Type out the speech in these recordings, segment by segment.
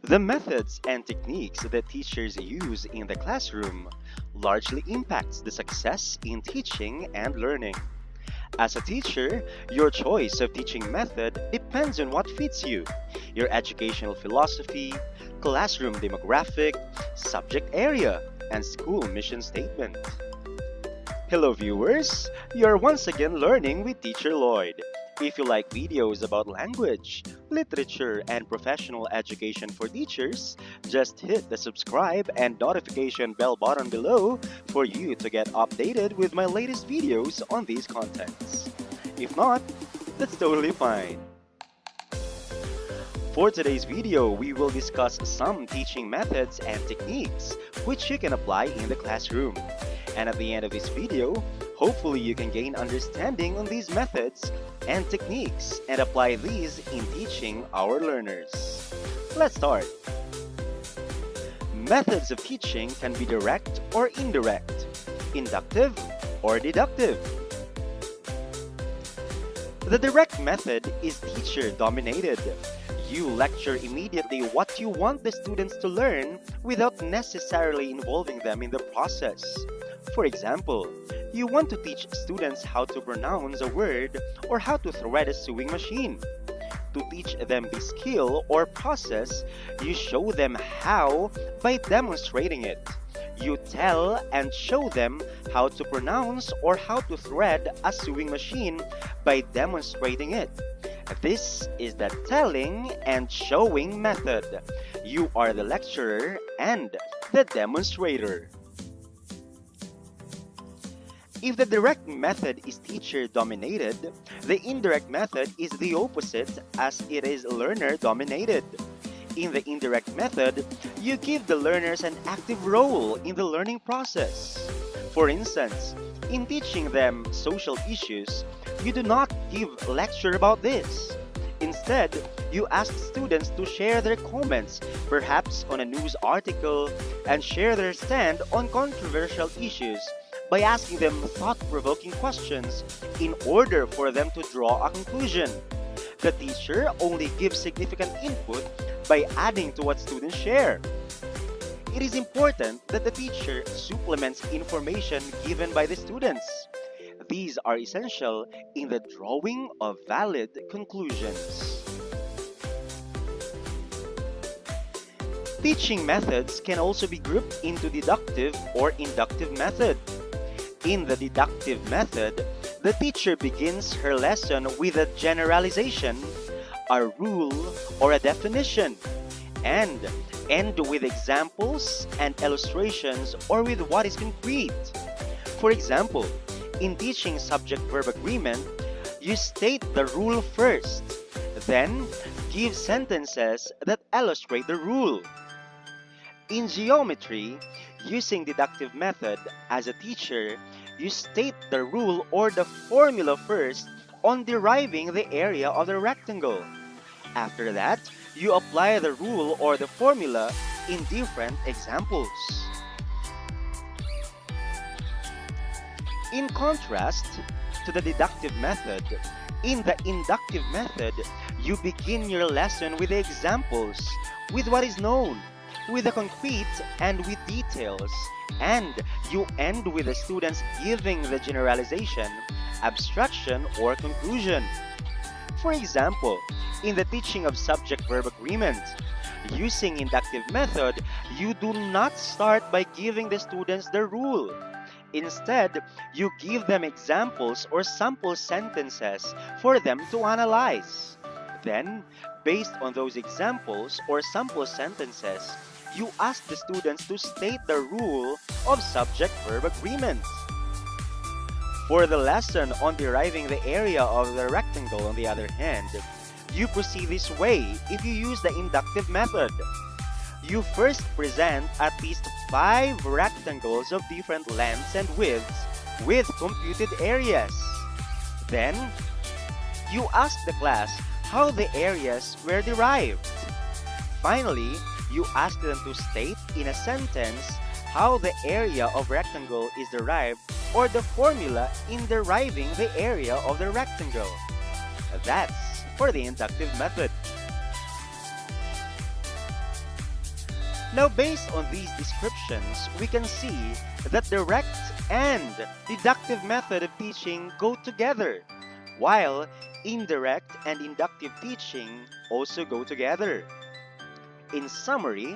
The methods and techniques that teachers use in the classroom largely impacts the success in teaching and learning. As a teacher, your choice of teaching method depends on what fits you, your educational philosophy, classroom demographic, subject area, and school mission statement. Hello, viewers! You're once again learning with Teacher Lloyd. If you like videos about language, literature, and professional education for teachers, just hit the subscribe and notification bell button below for you to get updated with my latest videos on these contents. If not, that's totally fine. For today's video, we will discuss some teaching methods and techniques which you can apply in the classroom. And at the end of this video, hopefully you can gain understanding on these methods and techniques and apply these in teaching our learners. Let's start. Methods of teaching can be direct or indirect, inductive or deductive. The direct method is teacher-dominated. You lecture immediately what you want the students to learn without necessarily involving them in the process. For example, you want to teach students how to pronounce a word or how to thread a sewing machine. To teach them this skill or process, you show them how by demonstrating it. You tell and show them how to pronounce or how to thread a sewing machine by demonstrating it. This is the telling and showing method. You are the lecturer and the demonstrator. If the direct method is teacher-dominated, the indirect method is the opposite as it is learner-dominated. In the indirect method, you give the learners an active role in the learning process. For instance, in teaching them social issues, you do not give lecture about this. Instead, you ask students to share their comments, perhaps on a news article, and share their stand on controversial issues by asking them thought-provoking questions in order for them to draw a conclusion. The teacher only gives significant input by adding to what students share. It is important that the teacher supplements information given by the students. These are essential in the drawing of valid conclusions. Teaching methods can also be grouped into deductive or inductive method. In the deductive method, the teacher begins her lesson with a generalization, a rule, or a definition, and end with examples and illustrations or with what is concrete. For example, in teaching subject-verb agreement, you state the rule first, then give sentences that illustrate the rule. In geometry, using deductive method as a teacher, you state the rule or the formula first on deriving the area of the rectangle. After that, you apply the rule or the formula in different examples. In contrast to the deductive method, in the inductive method, you begin your lesson with the examples, with what is known, with the concrete and with details, and you end with the students giving the generalization, abstraction, or conclusion. For example, in the teaching of subject-verb agreement, using inductive method, you do not start by giving the students the rule. Instead, you give them examples or sample sentences for them to analyze. Then, based on those examples or sample sentences, you ask the students to state the rule of subject-verb agreement. For the lesson on deriving the area of the rectangle, on the other hand, you proceed this way if you use the inductive method. You first present at least 5 rectangles of different lengths and widths with computed areas. Then, you ask the class how the areas were derived. Finally, you ask them to state in a sentence how the area of rectangle is derived or the formula in deriving the area of the rectangle. That's for the inductive method. Now, based on these descriptions, we can see that direct and deductive method of teaching go together, while indirect and inductive teaching also go together. In summary,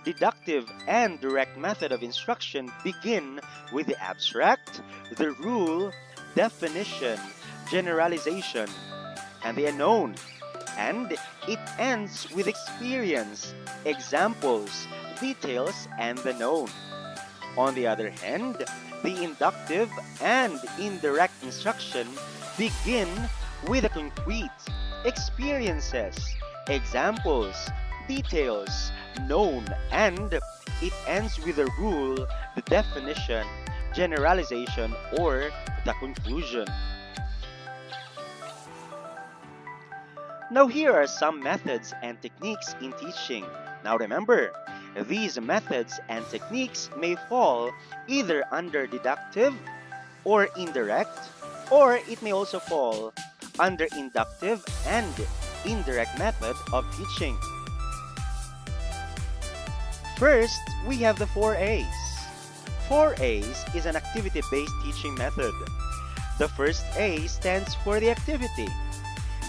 deductive and direct method of instruction begin with the abstract, the rule, definition, generalization, and the unknown. And it ends with experience, examples, details, and the known. On the other hand, the inductive and indirect instruction begin with the concrete, experiences, examples, details, known, and it ends with the rule, the definition, generalization, or the conclusion. Now, here are some methods and techniques in teaching. Now, remember, these methods and techniques may fall either under deductive or indirect, or it may also fall under inductive and indirect method of teaching. First, we have the 4A's. 4A's is an activity-based teaching method. The first A stands for the activity.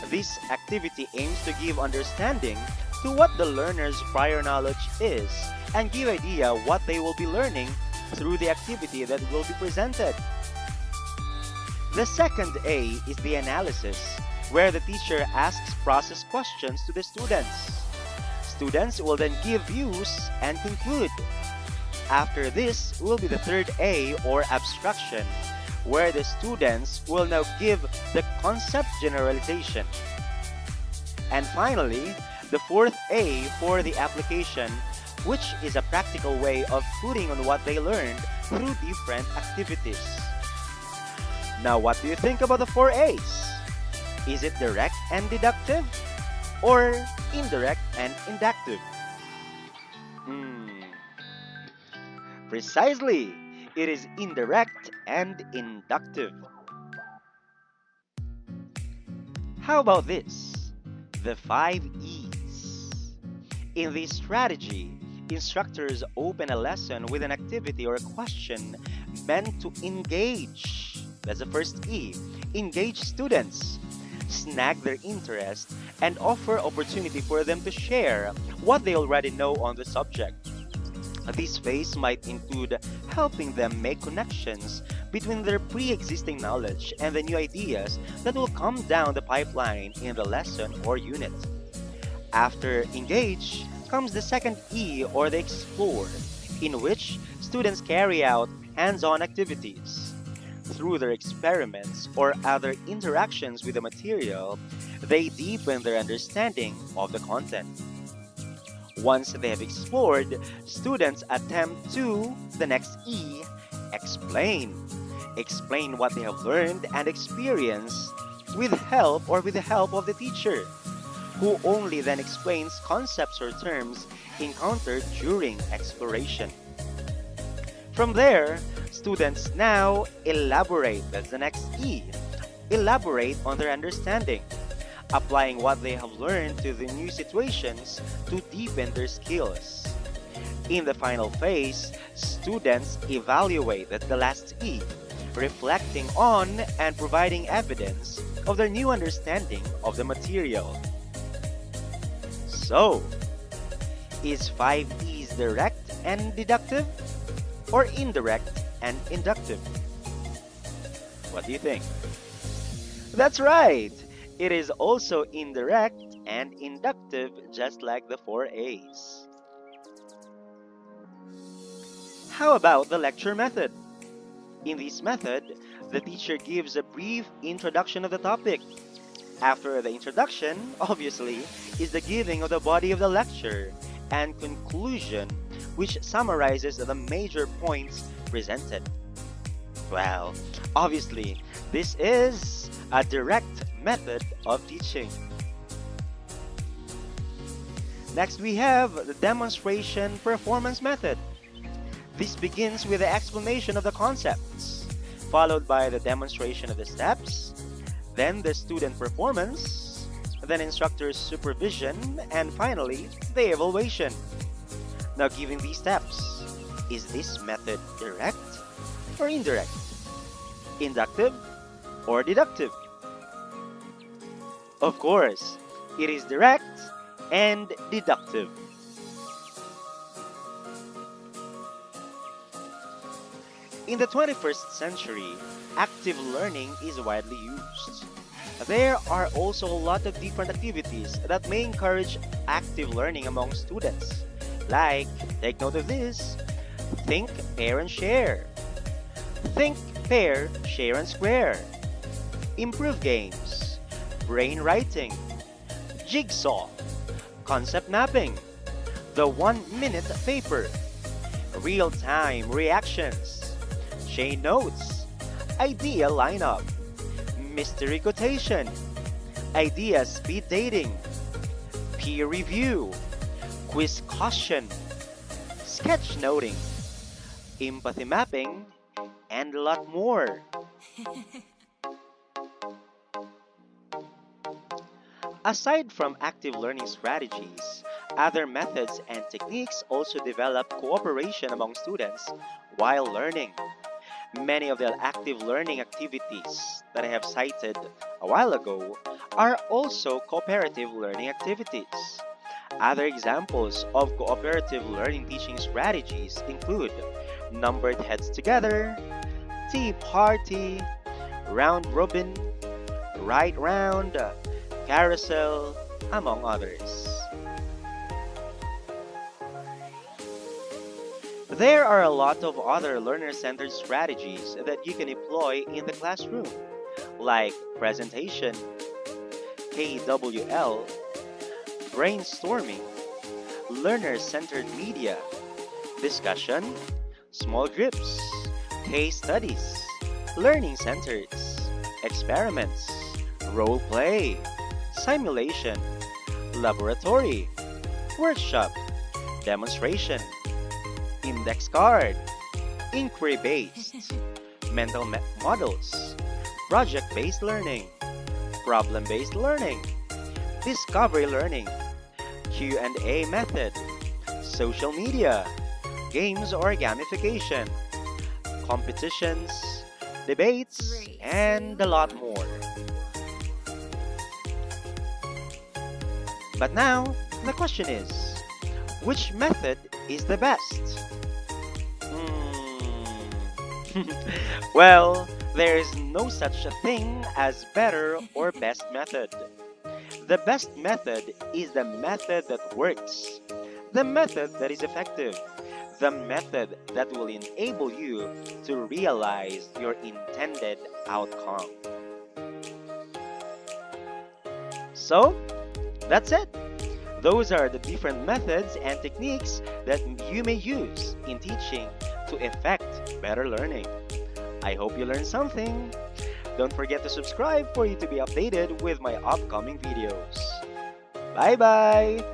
This activity aims to give understanding to what the learner's prior knowledge is and give idea what they will be learning through the activity that will be presented. The second A is the analysis, where the teacher asks process questions to the students. Students will then give views and conclude. After this will be the third A, or abstraction, where the students will now give the concept generalization. And finally, the fourth A for the application, which is a practical way of putting on what they learned through different activities. Now, what do you think about the 4A's? Is it direct and deductive, or indirect and inductive? Precisely! It is indirect and inductive. How about this? The 5E's. In this strategy, instructors open a lesson with an activity or a question meant to engage. That's the first E. Engage students, snag their interest, and offer opportunity for them to share what they already know on the subject. This phase might include helping them make connections between their pre-existing knowledge and the new ideas that will come down the pipeline in the lesson or unit. After engage comes the second E, or the explore, in which students carry out hands-on activities. Through their experiments or other interactions with the material, they deepen their understanding of the content. Once they have explored, students attempt to, the next E, explain. Explain what they have learned and experienced with the help of the teacher, who only then explains concepts or terms encountered during exploration. From there, students now elaborate. That's the next E. Elaborate on their understanding, applying what they have learned to the new situations to deepen their skills. In the final phase, students evaluate. That's the last E, reflecting on and providing evidence of their new understanding of the material. So, is 5E's direct and deductive, or indirect and inductive? What do you think? That's right! It is also indirect and inductive, just like the 4A's. How about the lecture method? In this method, the teacher gives a brief introduction of the topic. After the introduction, obviously, is the giving of the body of the lecture and conclusion, which summarizes the major points presented. Well, obviously, this is a direct method of teaching. Next, we have the demonstration performance method. This begins with the explanation of the concepts, followed by the demonstration of the steps, then the student performance, then instructor's supervision, and finally, the evaluation. Now, given these steps, is this method direct or indirect? Inductive or deductive? Of course, it is direct and deductive. In the 21st century, active learning is widely used. There are also a lot of different activities that may encourage active learning among students. Like, take note of this: think, pair, and share. Think, pair, share, and square. Improve games. Brain writing. Jigsaw. Concept mapping. The 1-minute paper. Real-time reactions. Chain notes. Idea lineup. Mystery quotation. Idea speed dating. Peer review. Quiz caution. Sketch noting. Empathy mapping, and a lot more. Aside from active learning strategies, other methods and techniques also develop cooperation among students while learning. Many of the active learning activities that I have cited a while ago are also cooperative learning activities. Other examples of cooperative learning teaching strategies include numbered heads together, tea party, round robin, right round, carousel, among others. There are a lot of other learner-centered strategies that you can employ in the classroom, like presentation, KWL, brainstorming, learner-centered media, discussion, small groups, case studies, learning centers, experiments, role play, simulation, laboratory, workshop, demonstration, index card, inquiry-based, models, project-based learning, problem-based learning, discovery learning, Q&A method, social media, games or gamification, competitions, debates, and a lot more. But now, the question is, which method is the best? Well, there is no such a thing as better or best method. The best method is the method that works, the method that is effective, the method that will enable you to realize your intended outcome. So, that's it. Those are the different methods and techniques that you may use in teaching to effect better learning. I hope you learned something. Don't forget to subscribe for you to be updated with my upcoming videos. Bye-bye!